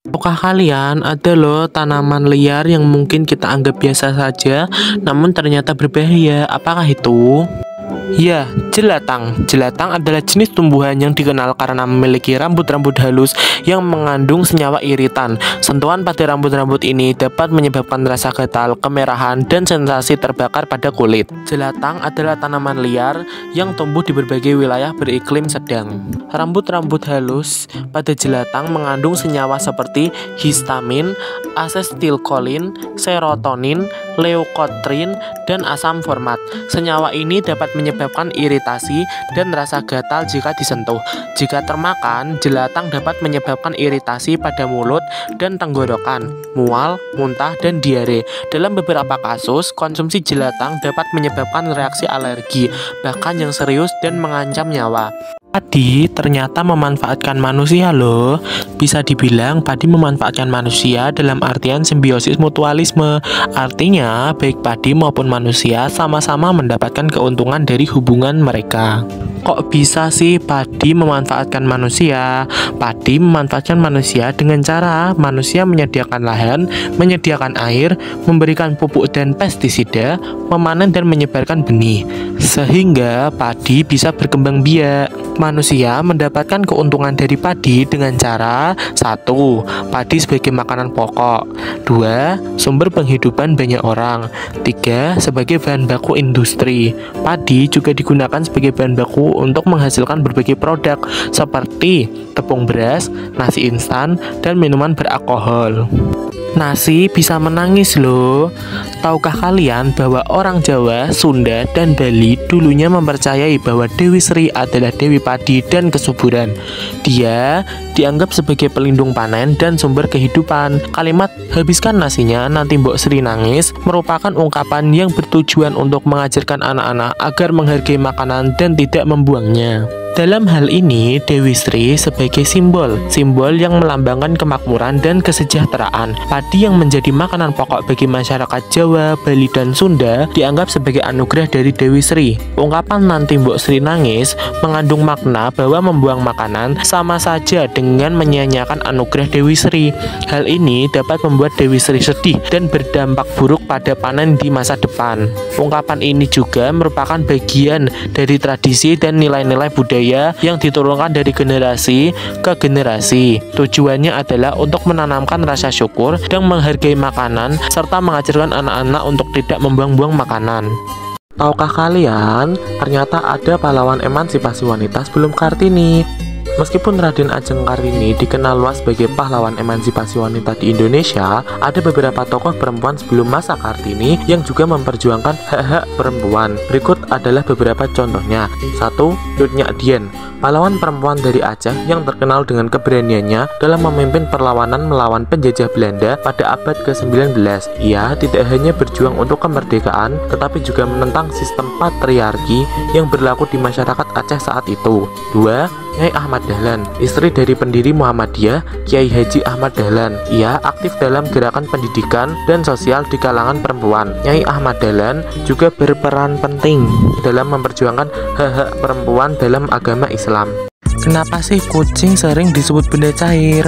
Tahukah kalian ada loh tanaman liar yang mungkin kita anggap biasa saja, namun ternyata berbahaya. Apakah itu? Ya, jelatang. Jelatang adalah jenis tumbuhan yang dikenal karena memiliki rambut-rambut halus yang mengandung senyawa iritan. Sentuhan pada rambut-rambut ini dapat menyebabkan rasa gatal, kemerahan, dan sensasi terbakar pada kulit. Jelatang adalah tanaman liar yang tumbuh di berbagai wilayah beriklim sedang. Rambut-rambut halus pada jelatang mengandung senyawa seperti histamin, asetilkolin, serotonin, leukotrin, dan asam format. Senyawa ini dapat menyebabkan iritasi dan rasa gatal jika disentuh. Jika termakan, jelatang dapat menyebabkan iritasi pada mulut dan tenggorokan, mual, muntah, dan diare. Dalam beberapa kasus, konsumsi jelatang dapat menyebabkan reaksi alergi, bahkan yang serius dan mengancam nyawa. Padi ternyata memanfaatkan manusia loh. Bisa dibilang padi memanfaatkan manusia dalam artian simbiosis mutualisme. Artinya baik padi maupun manusia sama-sama mendapatkan keuntungan dari hubungan mereka. Kok bisa sih padi memanfaatkan manusia? Padi memanfaatkan manusia dengan cara manusia menyediakan lahan, menyediakan air, memberikan pupuk dan pestisida, memanen dan menyebarkan benih, sehingga padi bisa berkembang biak. Manusia mendapatkan keuntungan dari padi dengan cara 1. Padi sebagai makanan pokok, 2. Sumber penghidupan banyak orang, 3. Sebagai bahan baku industri. Padi juga digunakan sebagai bahan baku untuk menghasilkan berbagai produk seperti tepung beras, nasi instan, dan minuman beralkohol. Nasi bisa menangis loh. Tahukah kalian bahwa orang Jawa, Sunda, dan Bali dulunya mempercayai bahwa Dewi Sri adalah Dewi Padi dan kesuburan. Dia dianggap sebagai pelindung panen dan sumber kehidupan. Kalimat "habiskan nasinya, nanti Mbok Sri nangis" merupakan ungkapan yang bertujuan untuk mengajarkan anak-anak agar menghargai makanan dan tidak membuangnya. Dalam hal ini, Dewi Sri sebagai simbol yang melambangkan kemakmuran dan kesejahteraan. Padi yang menjadi makanan pokok bagi masyarakat Jawa, Bali, dan Sunda dianggap sebagai anugerah dari Dewi Sri. Ungkapan "nanti Mbok Sri nangis" mengandung makna bahwa membuang makanan sama saja dengan menyia-nyiakan anugerah Dewi Sri. Hal ini dapat membuat Dewi Sri sedih dan berdampak buruk pada panen di masa depan. Ungkapan ini juga merupakan bagian dari tradisi dan nilai-nilai budaya yang diturunkan dari generasi ke generasi. Tujuannya adalah untuk menanamkan rasa syukur dan menghargai makanan serta mengajarkan anak-anak untuk tidak membuang-buang makanan. Tahukah kalian, ternyata ada pahlawan emansipasi wanita sebelum Kartini. Meskipun Raden Ajeng Kartini dikenal luas sebagai pahlawan emansipasi wanita di Indonesia, ada beberapa tokoh perempuan sebelum masa Kartini yang juga memperjuangkan hak-hak perempuan. Berikut adalah beberapa contohnya. 1. Nyunyak Dien, pahlawan perempuan dari Aceh yang terkenal dengan keberaniannya dalam memimpin perlawanan melawan penjajah Belanda pada abad ke-19. Ia tidak hanya berjuang untuk kemerdekaan, tetapi juga menentang sistem patriarki yang berlaku di masyarakat Aceh saat itu. 2. Nyai Ahmad Dahlan, istri dari pendiri Muhammadiyah, Kiai Haji Ahmad Dahlan. Ia aktif dalam gerakan pendidikan dan sosial di kalangan perempuan. Nyai Ahmad Dahlan juga berperan penting dalam memperjuangkan hak-hak perempuan dalam agama Islam. Kenapa sih kucing sering disebut benda cair?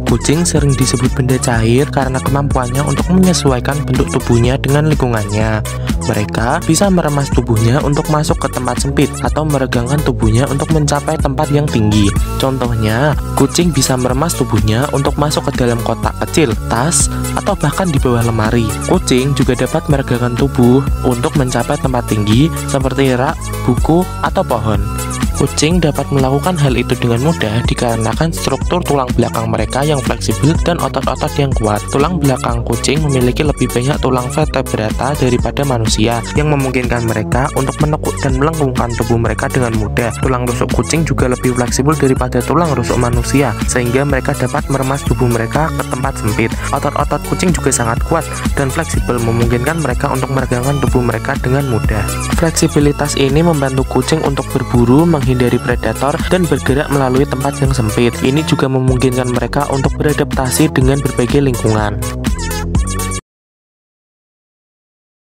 Kucing sering disebut benda cair karena kemampuannya untuk menyesuaikan bentuk tubuhnya dengan lingkungannya. Mereka bisa meremas tubuhnya untuk masuk ke tempat sempit atau meregangkan tubuhnya untuk mencapai tempat yang tinggi. Contohnya, kucing bisa meremas tubuhnya untuk masuk ke dalam kotak kecil, tas, atau bahkan di bawah lemari. Kucing juga dapat meregangkan tubuh untuk mencapai tempat tinggi seperti rak, buku, atau pohon. Kucing dapat melakukan hal itu dengan mudah dikarenakan struktur tulang belakang mereka yang fleksibel dan otot-otot yang kuat. Tulang belakang kucing memiliki lebih banyak tulang vertebrata daripada manusia, yang memungkinkan mereka untuk menekuk dan melengkungkan tubuh mereka dengan mudah. Tulang rusuk kucing juga lebih fleksibel daripada tulang rusuk manusia, sehingga mereka dapat meremas tubuh mereka ke tempat sempit. Otot-otot kucing juga sangat kuat dan fleksibel, memungkinkan mereka untuk meregangkan tubuh mereka dengan mudah. Fleksibilitas ini membantu kucing untuk berburu, menghindari predator, dan bergerak melalui tempat yang sempit. Ini juga memungkinkan mereka untuk beradaptasi dengan berbagai lingkungan.